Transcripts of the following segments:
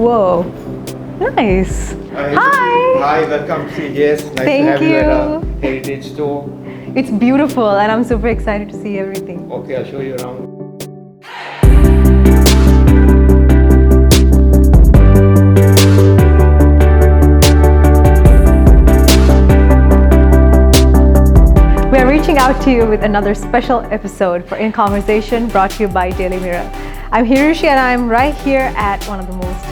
Whoa, nice. Hi. Hi, welcome to CJS. Nice Thank to have you at you. our heritage store. It's beautiful and I'm super excited to see everything. Okay, I'll show you around. We are reaching out to you with another special episode for In Conversation, brought to you by Jewellery. I'm Hirushi and I'm right here at one of the most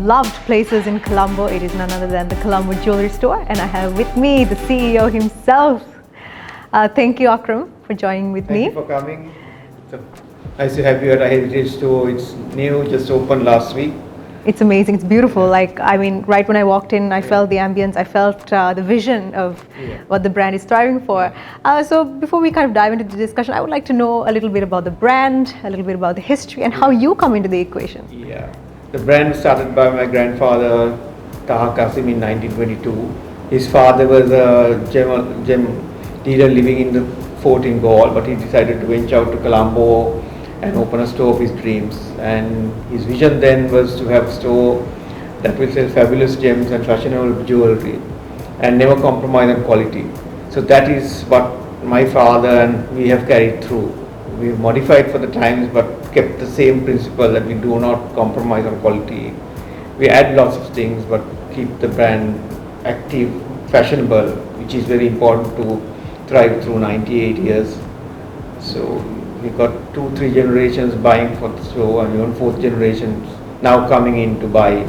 loved places in Colombo. It is none other than the Colombo Jewellery Store, and I have with me the CEO himself. Thank you, Akram, for joining with me. Thank you for coming. So, nice to have you at our heritage store. It's new, just opened last week. It's amazing. It's beautiful. Right when I walked in, I felt the ambience. I felt the vision of what the brand is striving for. So before we kind of dive into the discussion, I would like to know a little bit about the brand, a little bit about the history, and how you come into the equation. Yeah, the brand started by my grandfather, Akram Cassim, in 1922. His father was a gem dealer living in the fort in Gaul, but he decided to venture out to Colombo and open a store of his dreams. And his vision then was to have a store that will sell fabulous gems and fashionable jewelry and never compromise on quality. So that is what my father and we have carried through. We've modified for the times but kept the same principle that we do not compromise on quality. We add lots of things but keep the brand active, fashionable, which is very important to thrive through 98 years. So we got 2-3 generations buying for the store, and even 4th generation now coming in to buy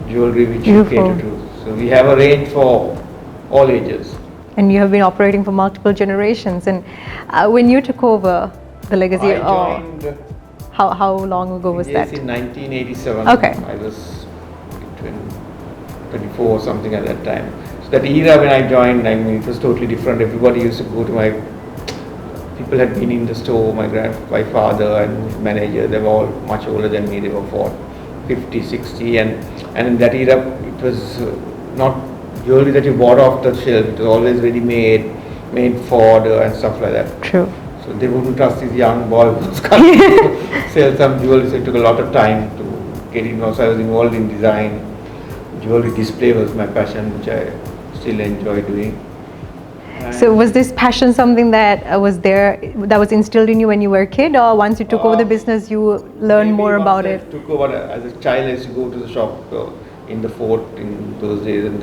jewelry which we cater to. So we have a range for all ages. And you have been operating for multiple generations. And when you took over the legacy, I joined how long ago was that? in 1987. Okay. I was 24 or something at that time. So that era when I joined, I mean, it was totally different. Everybody used to go to my people had been in the store, my father and his manager, they were all much older than me, they were 50, 60, and in that era it was not jewelry that you bought off the shelf, it was always ready-made, made for order and stuff like that. True. So they wouldn't trust this young boy who was coming to sell some jewelry, so it took a lot of time to get involved. So I was involved in design. Jewelry display was my passion, which I still enjoy doing. So was this passion something that was there, that was instilled in you when you were a kid, or once you took over the business you learned more about it? Took over as a child. I used to go to the shop in the fort in those days, and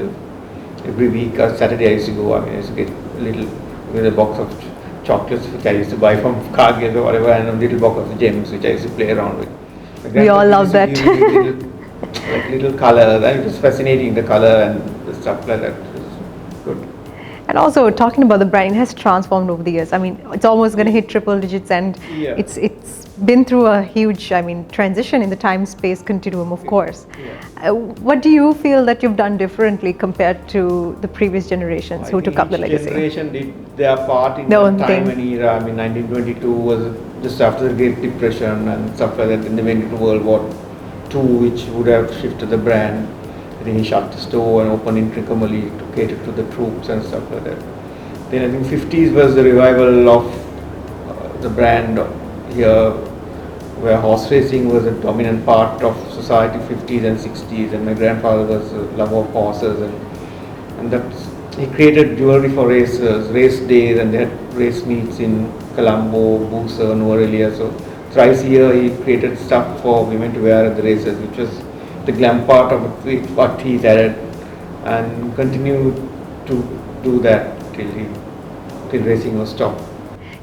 every week or Saturday I used to go. I mean, I used to get a box of chocolates which I used to buy from Cargill or whatever, and a little box of gems which I used to play around with. We all love that. Little colors, and it was fascinating, the color and the stuff like that. It was good. And also talking about the brand, it has transformed over the years. I mean, it's almost going to hit triple digits, and it's been through a huge, transition in the time-space continuum, of course. What do you feel that you've done differently compared to the previous generations who took up the legacy? Each generation did their part in the time and era. I mean, 1922 was just after the Great Depression and stuff like that. Then they went into World War II, which would have shifted the brand. I think he shut the store and opened in Trincomalee to cater to the troops and stuff like that. Then I think 50s was the revival of the brand here, where horse racing was a dominant part of society, 50s and 60s, and my grandfather was a lover of horses, and that he created jewelry for racers, race days, and they had race meets in Colombo, Busa, Nuerelia. So thrice a year he created stuff for women to wear at the races, which was the glam part of what he's added, and continued to do that till racing was stopped.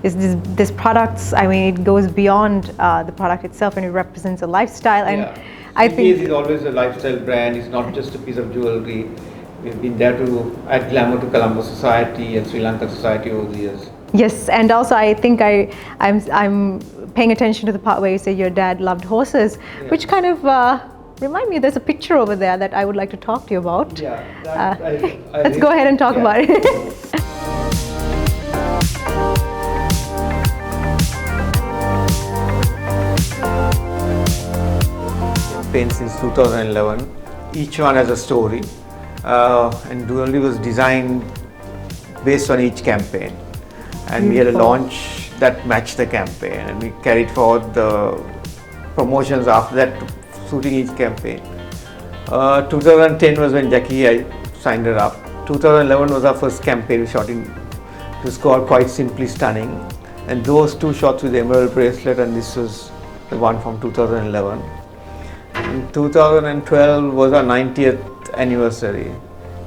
This products, it goes beyond the product itself, and it represents a lifestyle. And I think it's always a lifestyle brand. It's not just a piece of jewelry. We've been there to add glamour to Colombo society and Sri Lankan society over the years. Yes, and also I think I'm paying attention to the part where you say your dad loved horses, which kind of remind me, there's a picture over there that I would like to talk to you about. Let's go ahead and talk about it. Since 2011, each one has a story, and jewelry was designed based on each campaign, and we had a launch that matched the campaign, and we carried forward the promotions after that, suiting each campaign. 2010 was when I signed her up. 2011 was our first campaign we shot in. It was called Quite Simply Stunning. And those two shots with the emerald bracelet, and this was the one from 2011. In 2012 was our 90th anniversary.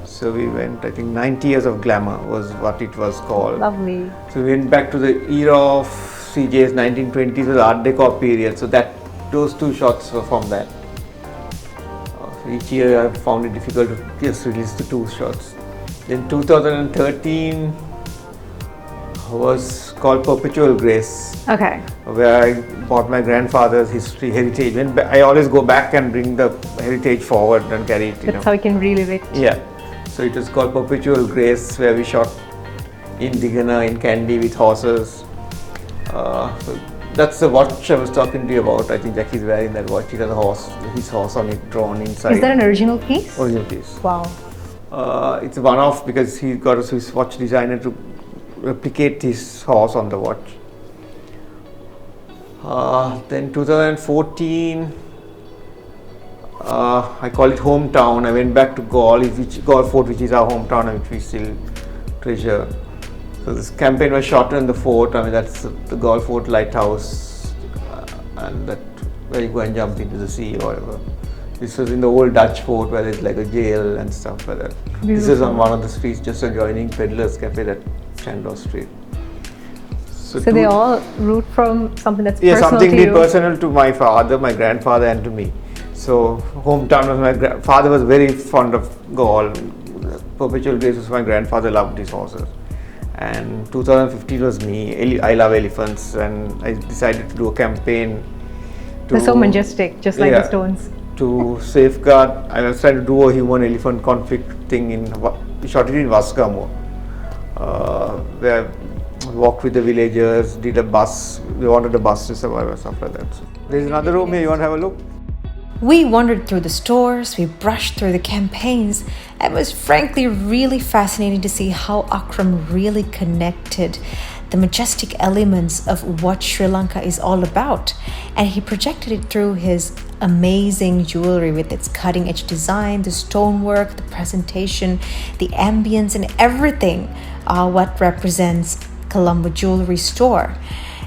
So we went, I think 90 years of glamour was what it was called. Lovely. So we went back to the era of CJ's 1920s with Art Deco period. So those two shots were from that. Each year I found it difficult to just release the two shots. Then 2013 was called Perpetual Grace. Okay. Where I bought my grandfather's history, heritage. And I always go back and bring the heritage forward and carry it. That's how you can relive it. Yeah. So it was called Perpetual Grace, where we shot in Digana, in Kandy with horses. So that's the watch I was talking to you about. I think Jackie's wearing that watch. It has a horse, his horse on it drawn inside. Is that an original piece? Original piece. Wow. It's a one-off because he got a Swiss watch designer to replicate his horse on the watch. Then 2014, I call it hometown. I went back to Galle Fort, which is our hometown and which we still treasure. So this campaign was shot in the fort. I mean, that's the Galle Fort lighthouse, and that where you go and jump into the sea or whatever. This was in the old Dutch fort where there's like a jail and stuff like that. Beautiful. This is on one of the streets just adjoining Peddler's Cafe, that Chandler Street. So they all root from something that's personal something to you. personal to my father, my grandfather, and to me. So hometown was my father was very fond of Galle. Perpetual Grace was my grandfather, loved his horses. And 2015 was me. I love elephants, and I decided to do a campaign. They're so majestic, just like the stones. To safeguard, I was trying to do a human-elephant conflict thing we shot it in Vascamo, where we walked with the villagers, did a bus. We wanted a bus to survive or stuff like that. So there's another room here. You want to have a look? We wandered through the stores, we brushed through the campaigns, and it was frankly really fascinating to see how Akram really connected the majestic elements of what Sri Lanka is all about. And he projected it through his amazing jewelry with its cutting-edge design, the stonework, the presentation, the ambience, and everything what represents Colombo Jewellery store.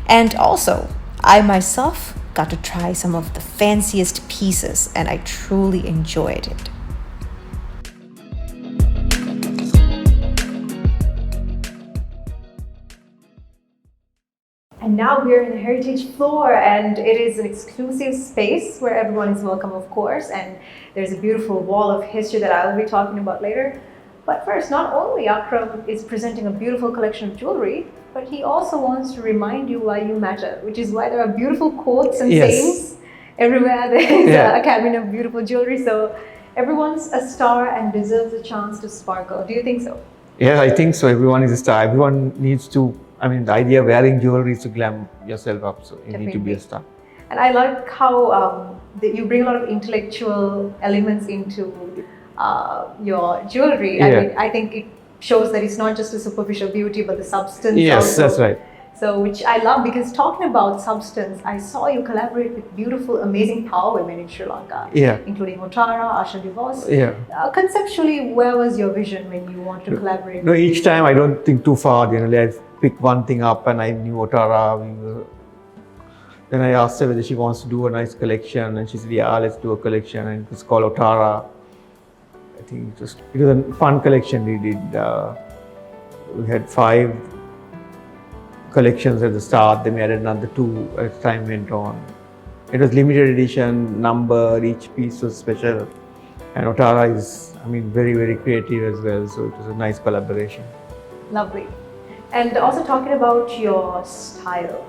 And also, I myself got to try some of the fanciest pieces, and I truly enjoyed it. And now we're in the heritage floor, and it is an exclusive space where everyone is welcome, of course, and there's a beautiful wall of history that I'll be talking about later. But first, not only Akram is presenting a beautiful collection of jewelry, but he also wants to remind you why you matter, which is why there are beautiful quotes and sayings everywhere. There's a cabinet of beautiful jewelry. So everyone's a star and deserves a chance to sparkle. Do you think so? Yeah, I think so. Everyone is a star. Everyone needs to, I mean, the idea of wearing jewelry is to glam yourself up. So you need to be a star. And I like how you bring a lot of intellectual elements into your jewelry. I mean, I think it shows that it's not just a superficial beauty, but the substance. Yes, also. That's right. So, which I love, because talking about substance, I saw you collaborate with beautiful, amazing power women in Sri Lanka, including Otara, Asha Devos. Conceptually, where was your vision when you wanted to collaborate? No, each time I don't think too far. Generally, I pick one thing up, and I knew Otara. Then I asked her whether she wants to do a nice collection, and she said, "Yeah, let's do a collection." And it's called Otara. I think it was a fun collection we did. We had 5 collections at the start, then we added another 2 as time went on. It was limited edition, number, each piece was special. And Otara is, I mean, very, very creative as well, so it was a nice collaboration. Lovely. And also talking about your style,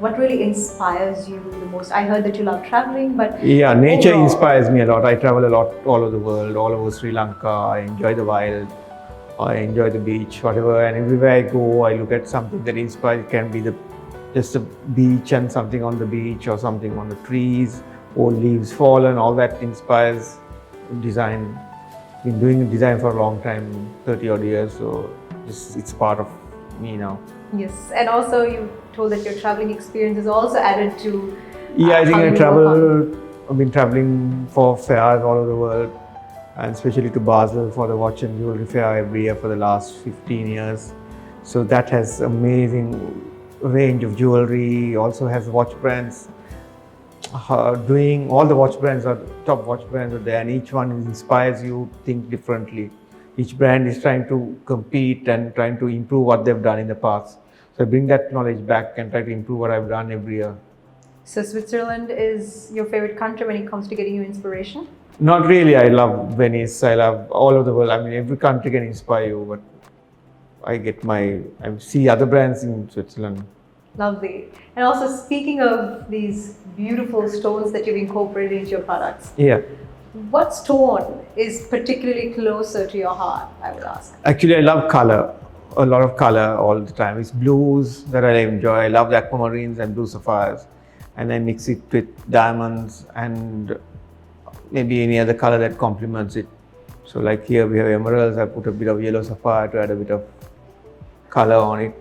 what really inspires you the most? I heard that you love traveling, but yeah, nature inspires me a lot. I travel a lot all over the world, all over Sri Lanka. I enjoy the wild, I enjoy the beach, whatever. And everywhere I go, I look at something that inspires. It can be just a beach and something on the beach, or something on the trees, old leaves fallen. All that inspires design. Been doing design for a long time, 30 odd years. So it's part of me now. Yes, and also you told that your traveling experience is also added to. Yeah, I think I travel I've been traveling for fairs all over the world, and especially to Basel for the watch and jewelry fair every year for the last 15 years. So that has amazing range of jewelry, also has watch brands. Doing all the watch brands are top watch brands are there, and each one inspires you to think differently. Each brand is trying to compete and trying to improve what they've done in the past. So I bring that knowledge back and try to improve what I've done every year. So Switzerland is your favorite country when it comes to getting you inspiration? Not really. I love Venice. I love all over the world. I mean, every country can inspire you, but I see other brands in Switzerland. Lovely. And also, speaking of these beautiful stones that you've incorporated into your products, Yeah. what stone is particularly closer to your heart, I would ask? Actually, I love color. A lot of color all the time. It's blues that I enjoy. I love the aquamarines and blue sapphires. And I mix it with diamonds and maybe any other color that complements it. So like here we have emeralds. I put a bit of yellow sapphire to add a bit of color on it.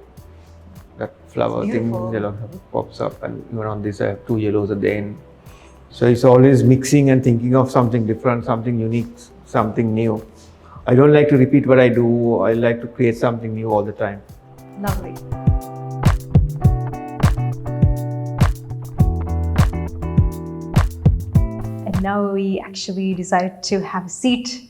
That flower thing, yellow pops up, and even on this I have 2 yellows at the end. So it's always mixing and thinking of something different, something unique, something new. I don't like to repeat what I do. I like to create something new all the time. Lovely. And now we actually decided to have a seat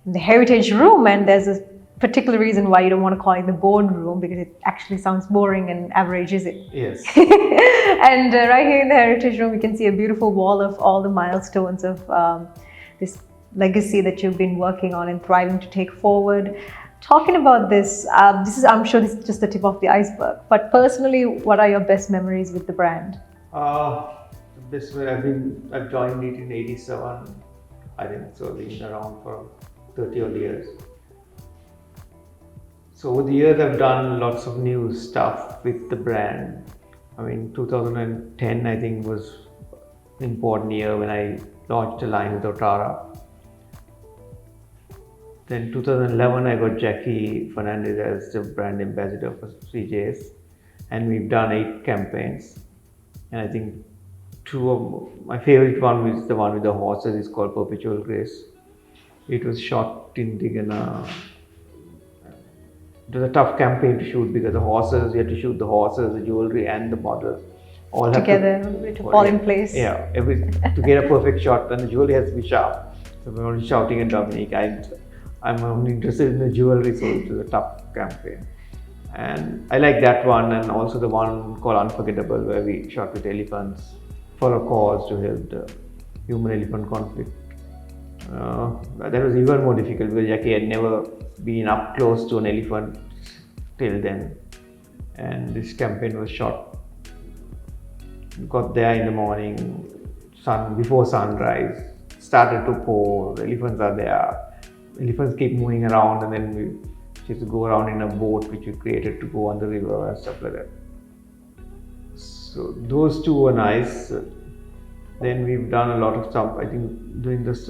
in the heritage room, and there's a particular reason why you don't want to call it the boardroom, because it actually sounds boring and average, is it? Yes. And right here in the heritage room, you can see a beautiful wall of all the milestones of this legacy that you've been working on and thriving to take forward. Talking about this, I'm sure this is just the tip of the iceberg, but personally, what are your best memories with the brand? This way I've joined it in '87. I think so. I've been around for 30 odd years. So over the years, I've done lots of new stuff with the brand. I mean, 2010 I think was an important year when I launched a line with Otara. Then 2011 I got Jackie Fernandez as the brand ambassador for CJS, and we've done 8 campaigns. And I think 2 of my favorite one was the one with the horses. It's called Perpetual Grace. It was shot in Tigana. It was a tough campaign to shoot because the horses, you had to shoot the horses, the jewelry and the model all together to fall in place. Yeah, to get a perfect shot, and the jewelry has to be sharp. So we're only shouting at Dominique. I'm only interested in the jewelry, so it was a tough campaign. And I like that one, and also the one called Unforgettable, where we shot with elephants for a cause to help the human-elephant conflict. That was even more difficult because Jackie had never been up close to an elephant till then, and this campaign was shot. We got there in the morning, before sunrise, started to pour, the elephants are there. Elephants keep moving around, and then we used to go around in a boat which we created to go on the river and stuff like that. So those 2 were nice. Then we've done a lot of stuff. I think doing this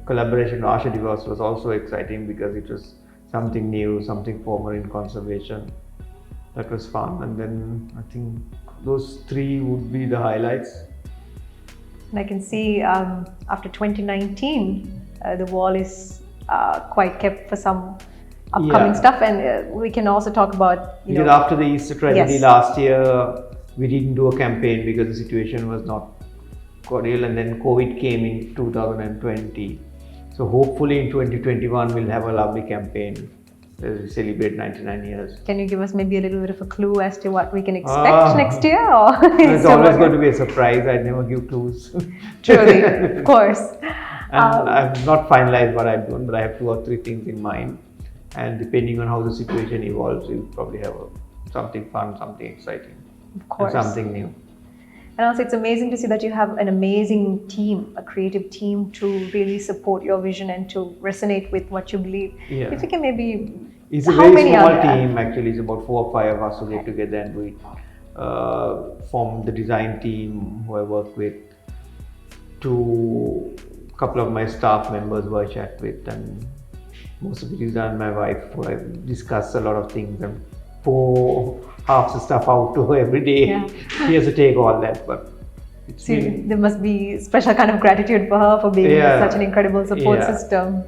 collaboration with Asha Diwas was also exciting because it was something new, something former in conservation. That was fun. And then I think those 3 would be the highlights. And I can see after 2019, the wall is quite kept for some upcoming stuff, and we can also talk about because after the Easter tragedy yes. last year, we didn't do a campaign because the situation was not cordial, and then COVID came in 2020. So hopefully in 2021 we'll have a lovely campaign as we celebrate 99 years. Can you give us maybe a little bit of a clue as to what we can expect next year? Or it's always going to be a surprise. I never give clues. Truly, of course. And I've not finalized what I'm doing, but I have 2 or 3 things in mind. And depending on how the situation evolves, we'll probably have something fun, something exciting, of course, and something new. And also, it's amazing to see that you have an amazing team, a creative team to really support your vision and to resonate with what you believe. Yeah. If you can maybe... It's a very small team actually. It's about 4 or 5 of us who get together and do it. From the design team who I work with to a couple of my staff members who I chat with, and most of it is done by my wife, who I discuss a lot of things and pour half the stuff out to her every day. Yeah. She has to take all that, but It's So been, there must be special kind of gratitude for her for being Yeah. such an incredible support Yeah. system.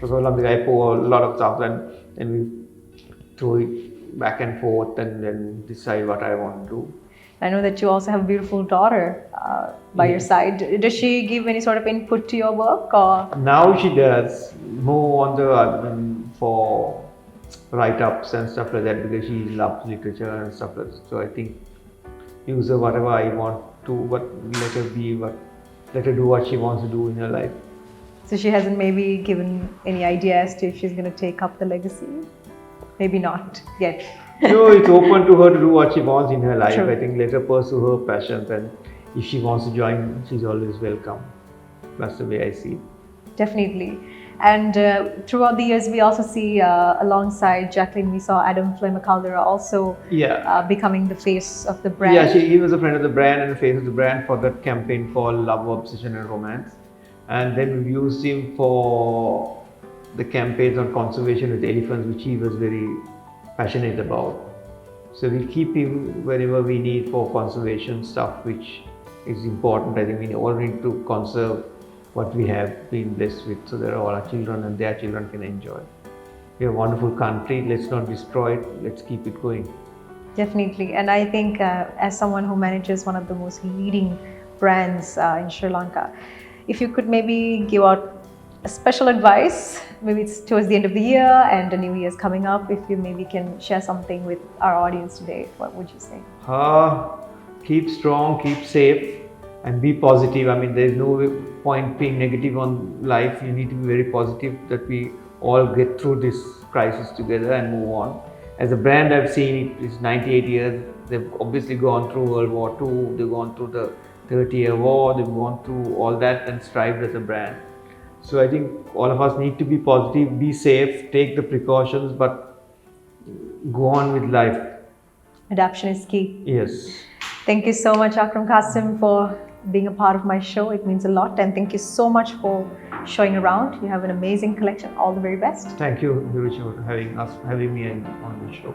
for so long, I pour a lot of stuff and we throw it back and forth and then decide what I want to do. I know that you also have a beautiful daughter by your side. Does she give any sort of input to your work, or? Now she does more on the for write-ups and stuff like that because she loves literature and stuff like that. So I think use her whatever I want to, but let her let her do what she wants to do in her life. So she hasn't maybe given any idea as to if she's going to take up the legacy? Maybe not yet. No, it's open to her to do what she wants in her life. True. I think let her pursue her passions, and if she wants to join, she's always welcome. That's the way I see it. Definitely. And throughout the years, we also see alongside Jacqueline, we saw Adam Flema Caldera also becoming the face of the brand. Yeah, he was a friend of the brand and the face of the brand for that campaign called Love, Obsession and Romance. And then we used him for the campaigns on conservation with elephants, which he was very passionate about. So we keep him whenever we need for conservation stuff, which is important. I think we all need to conserve what we have been blessed with so that all our children and their children can enjoy. We have a wonderful country, let's not destroy it, let's keep it going. Definitely. And I think as someone who manages one of the most leading brands in Sri Lanka, if you could maybe give out a special advice, maybe it's towards the end of the year and the new year's coming up, if you maybe can share something with our audience today, what would you say? Keep strong, keep safe and be positive. I mean, there's no point being negative on life. You need to be very positive that we all get through this crisis together and move on. As a brand, I've seen it's 98 years. They've obviously gone through World War II, they've gone through the 30-year war, they've gone through all that and strived as a brand. So I think all of us need to be positive, be safe, take the precautions, but go on with life. Adaptation is key. Yes. Thank you so much, Akram Cassim, for being a part of my show. It means a lot. And thank you so much for showing around. You have an amazing collection. All the very best. Thank you, Hirushi, for having me on the show.